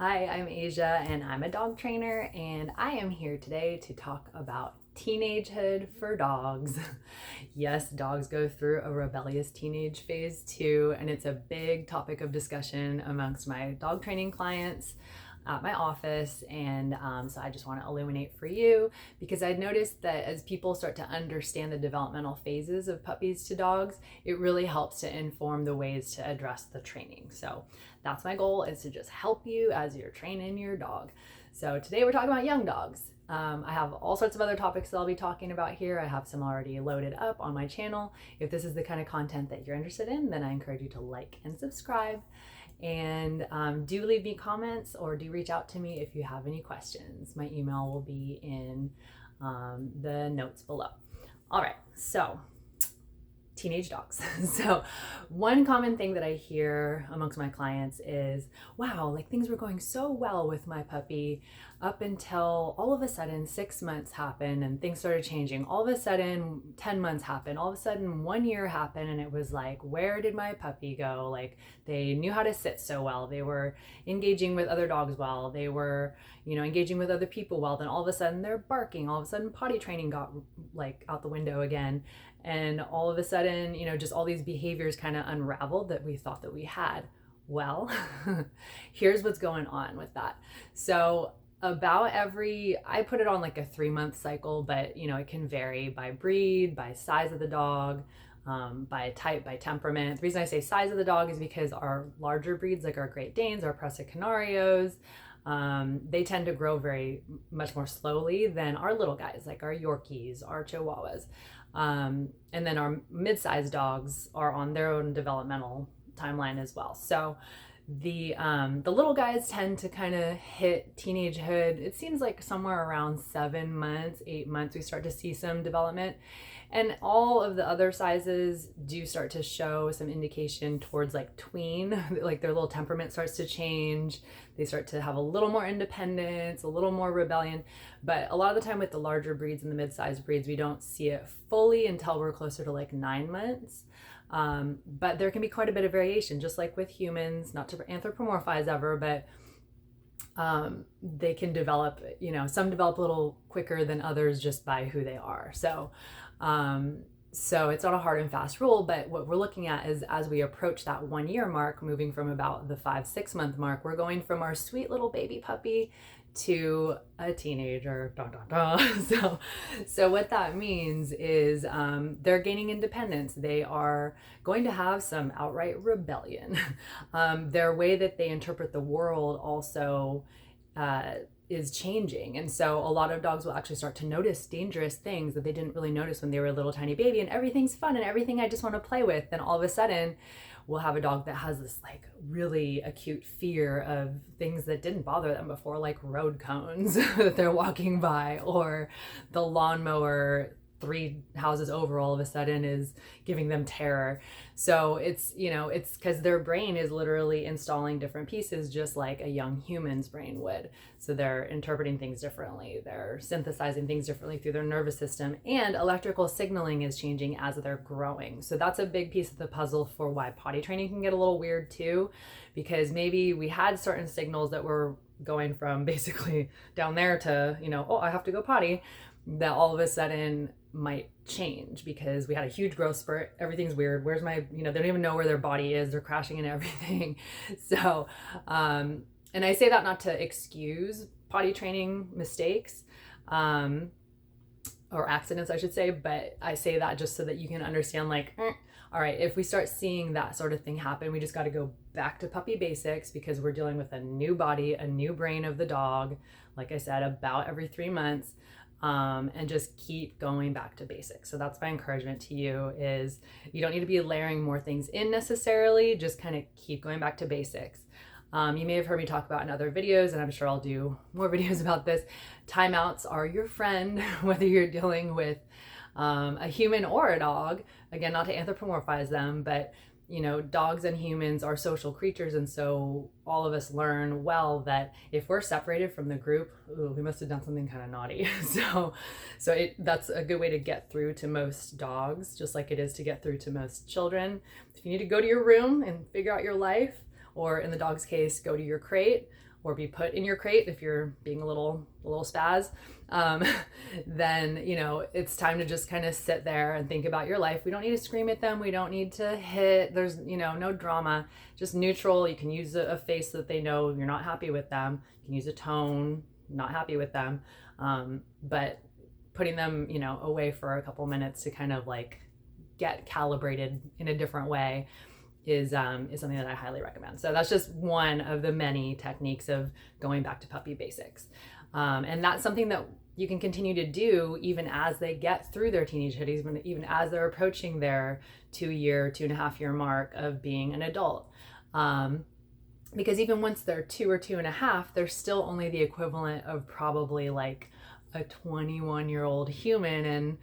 Hi, I'm Asia and I'm a dog trainer, and I am here today to talk about teenagehood for dogs. Yes, dogs go through a rebellious teenage phase too, and it's a big topic of discussion amongst my dog training clients at my office. And so I just want to illuminate for you because I noticed that as people start to understand the developmental phases of puppies to dogs, it really helps to inform the ways to address the training. So that's my goal, is to just help you as you're training your dog. So today we're talking about young dogs. I have all sorts of other topics that I'll be talking about here. I have some already loaded up on my channel. If this is the kind of content that you're interested in, then I encourage you to like and subscribe. And do leave me comments or do reach out to me if you have any questions. My email will be in the notes below. All right, so teenage dogs. So one common thing that I hear amongst my clients is, wow, like things were going so well with my puppy up until all of a sudden 6 months happened and things started changing. All of a sudden 10 months happened. All of a sudden 1 year happened and it was like, where did my puppy go? Like they knew how to sit so well. They were engaging with other dogs well. They were, engaging with other people well. Then all of a sudden they're barking. All of a sudden potty training got like out the window again. And all of a sudden, just all these behaviors kind of unraveled that we thought that we had. Well, here's what's going on with that. So I put it on like a 3-month cycle, but it can vary by breed, by size of the dog, by type, by temperament. The reason I say size of the dog is because our larger breeds, like our Great Danes, our Prussia Canarios, they tend to grow very much more slowly than our little guys, like our Yorkies, our Chihuahuas. And then our mid-sized dogs are on their own developmental timeline as well. So the little guys tend to kind of hit teenagehood. It seems like somewhere around 7 months, 8 months, we start to see some development. And all of the other sizes do start to show some indication towards like tween, like their little temperament starts to change. They start to have a little more independence, a little more rebellion. But a lot of the time with the larger breeds and the mid-sized breeds, we don't see it fully until we're closer to like 9 months. But there can be quite a bit of variation, just like with humans, not to anthropomorphize ever, but they can develop, some develop a little quicker than others just by who they are. So it's not a hard and fast rule, but what we're looking at is as we approach that 1 year mark, moving from about the 5-6 month mark, we're going from our sweet little baby puppy to a teenager. Dun, dun, dun. So what that means is they're gaining independence. They are going to have some outright rebellion. Their way that they interpret the world also is changing. And so a lot of dogs will actually start to notice dangerous things that they didn't really notice when they were a little tiny baby, and everything's fun and everything I just want to play with. Then all of a sudden we'll have a dog that has this like really acute fear of things that didn't bother them before, like road cones that they're walking by, or the lawnmower 3 houses over all of a sudden is giving them terror. So it's because their brain is literally installing different pieces just like a young human's brain would. So they're interpreting things differently. They're synthesizing things differently through their nervous system, and electrical signaling is changing as they're growing. So that's a big piece of the puzzle for why potty training can get a little weird too, because maybe we had certain signals that were going from basically down there to, oh, I have to go potty, that all of a sudden might change because we had a huge growth spurt. Everything's weird. Where's my, they don't even know where their body is. They're crashing and everything. So, and I say that not to excuse potty training mistakes, or accidents, I should say, but I say that just so that you can understand, like, all right, if we start seeing that sort of thing happen, we just got to go back to puppy basics because we're dealing with a new body, a new brain of the dog, like I said, about every 3 months. And just keep going back to basics. So that's my encouragement to you, is you don't need to be layering more things in necessarily, just kind of keep going back to basics. You may have heard me talk about in other videos, and I'm sure I'll do more videos about this. Timeouts are your friend, whether you're dealing with a human or a dog. Again, not to anthropomorphize them, but dogs and humans are social creatures, and so all of us learn well that if we're separated from the group, we must have done something kind of naughty. That's a good way to get through to most dogs, just like it is to get through to most children. If you need to go to your room and figure out your life, or in the dog's case, go to your crate, or be put in your crate if you're being a little spaz, then, you know, it's time to just kind of sit there and think about your life. We don't need to scream at them. We don't need to hit. There's, you know, no drama, just neutral. You can use a face that they know you're not happy with them. You can use a tone, not happy with them. But putting them, you know, away for a couple minutes to kind of like get calibrated in a different way is something that I highly recommend. So that's just one of the many techniques of going back to puppy basics. And that's something that you can continue to do even as they get through their teenagehood, even as they're approaching their 2-year, 2.5-year mark of being an adult. Because even once they're 2 or 2.5, they're still only the equivalent of probably like a 21-year-old human. And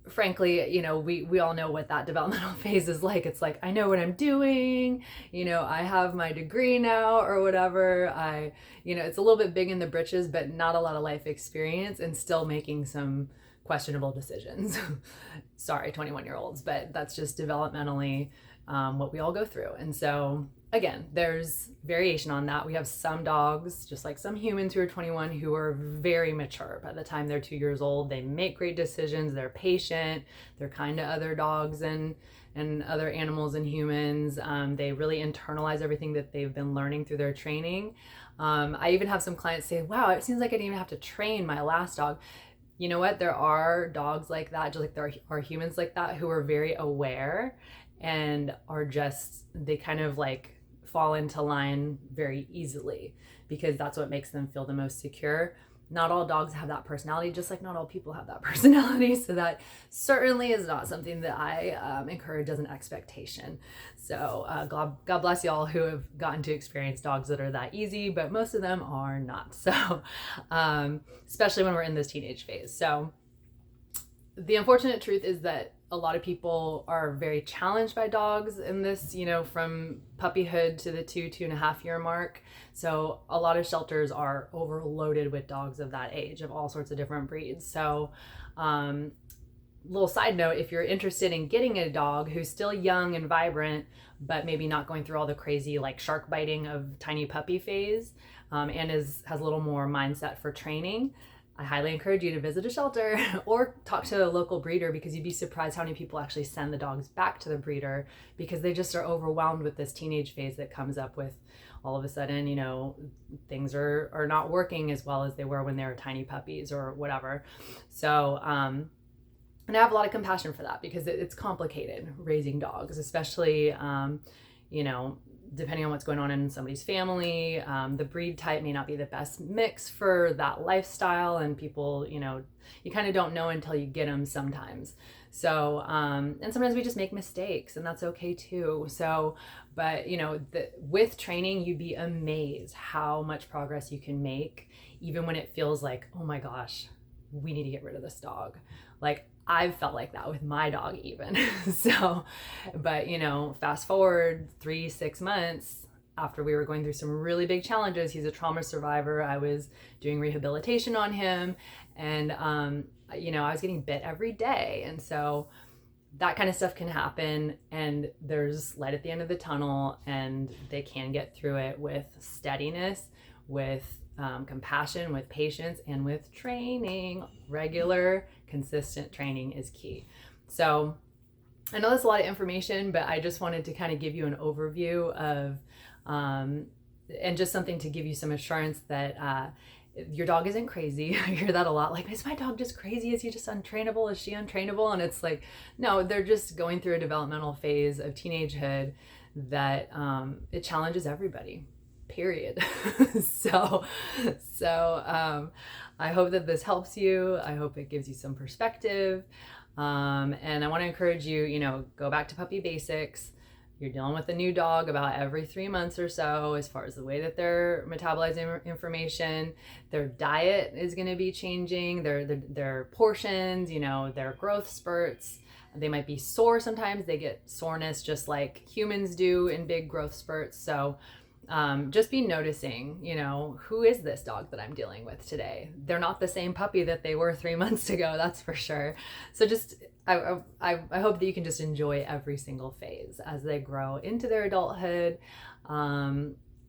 frankly, you know, we all know what that developmental phase is like. It's like, I know what I'm doing, you know, I have my degree now or whatever. You know, it's a little bit big in the britches, but not a lot of life experience and still making some questionable decisions. Sorry, 21-year-olds, but that's just developmentally what we all go through. And so again, there's variation on that. We have some dogs, just like some humans who are 21, who are very mature. By the time they're 2 years old, they make great decisions. They're patient. They're kind to other dogs and other animals and humans. They really internalize everything that they've been learning through their training. I even have some clients say, wow, it seems like I didn't even have to train my last dog. You know what? There are dogs like that, just like there are humans like that who are very aware and are just, they kind of like fall into line very easily because that's what makes them feel the most secure. Not all dogs have that personality, just like not all people have that personality. So that certainly is not something that I encourage as an expectation. So God bless y'all who have gotten to experience dogs that are that easy, but most of them are not. So especially when we're in this teenage phase. So the unfortunate truth is that a lot of people are very challenged by dogs in this, you know, from puppyhood to the 2.5 year mark. So a lot of shelters are overloaded with dogs of that age, of all sorts of different breeds. So little side note, if you're interested in getting a dog who's still young and vibrant, but maybe not going through all the crazy like shark biting of tiny puppy phase, and has a little more mindset for training, I highly encourage you to visit a shelter or talk to a local breeder, because you'd be surprised how many people actually send the dogs back to the breeder because they just are overwhelmed with this teenage phase that comes up with all of a sudden, you know, things are not working as well as they were when they were tiny puppies or whatever. So, and I have a lot of compassion for that because it's complicated raising dogs, especially, you know, depending on what's going on in somebody's family. The breed type may not be the best mix for that lifestyle, and people, you know, you kind of don't know until you get them sometimes. So, and sometimes we just make mistakes, and that's okay too. So, but you know, with training, you'd be amazed how much progress you can make, even when it feels like, oh my gosh, we need to get rid of this dog. Like, I've felt like that with my dog even. So, but you know, fast forward 3-6 months after we were going through some really big challenges. He's a trauma survivor. I was doing rehabilitation on him, and you know, I was getting bit every day. And so that kind of stuff can happen, and there's light at the end of the tunnel, and they can get through it with steadiness, with compassion, with patience, and with training. Regular, consistent training is key. So I know that's a lot of information, but I just wanted to kind of give you an overview of, and just something to give you some assurance that your dog isn't crazy. I hear that a lot. Like, is my dog just crazy? Is he just untrainable? Is she untrainable? And it's like, no, they're just going through a developmental phase of teenagehood that it challenges everybody. Period. So I hope that this helps you. I hope it gives you some perspective. And I want to encourage you, you know, go back to puppy basics. You're dealing with a new dog about every 3 months or so, as far as the way that they're metabolizing information. Their diet is going to be changing, their portions, you know, their growth spurts. They might be sore sometimes. They get soreness just like humans do in big growth spurts. So just be noticing, you know, who is this dog that I'm dealing with today? They're not the same puppy that they were 3 months ago, that's for sure. So just, I hope that you can just enjoy every single phase as they grow into their adulthood.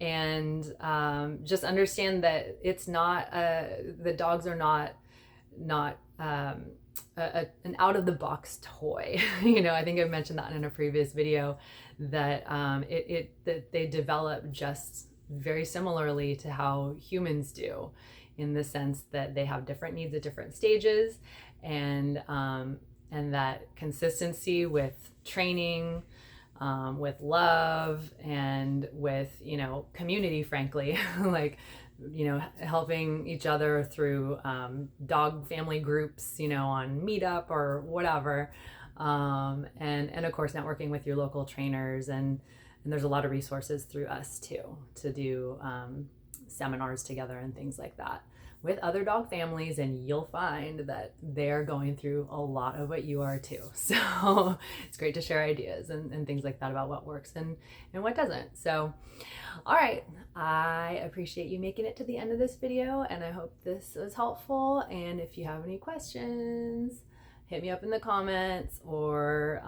and just understand that it's not the dogs are not an out of the box toy. I think I mentioned that in a previous video, that that they develop just very similarly to how humans do, in the sense that they have different needs at different stages, and that consistency with training, with love, and with community, frankly, like helping each other through dog family groups, on Meetup or whatever, and of course networking with your local trainers, and there's a lot of resources through us too to do seminars together and things like that with other dog families, and you'll find that they're going through a lot of what you are too. So it's great to share ideas and things like that about what works and what doesn't. So, all right, I appreciate you making it to the end of this video, and I hope this was helpful. And if you have any questions, hit me up in the comments or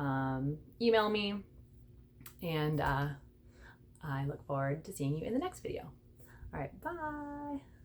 email me, and I look forward to seeing you in the next video. All right, bye.